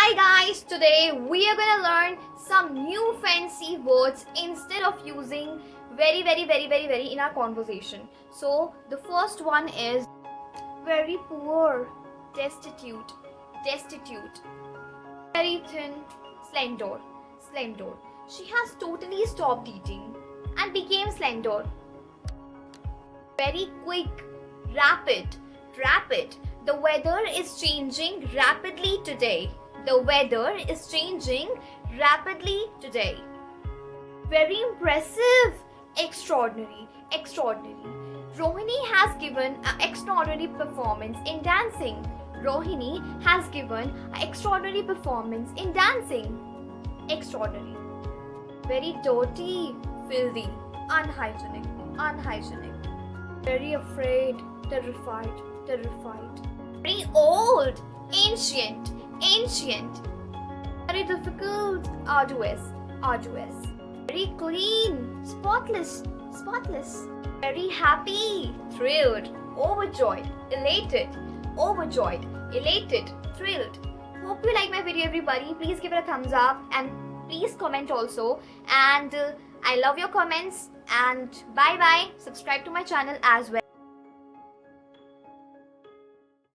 Hi guys, today we are gonna learn some new fancy words instead of using very in our conversation. So the first one is very poor, destitute, destitute. Very thin, slender. She has totally stopped eating and became slender. Very quick, rapid. The weather is changing rapidly today. The weather is changing rapidly today. Very impressive, extraordinary. Rohini has given an extraordinary performance in dancing. Rohini has given an extraordinary performance in dancing. Extraordinary. Very dirty, filthy, unhygienic. Very afraid, terrified. Very old, ancient. Very difficult, arduous. Very clean, spotless. Very happy, thrilled, overjoyed, elated, thrilled. Hope you like my video, everybody. Please give it a thumbs up and please comment also. And I love your comments. And bye. Subscribe to my channel as well.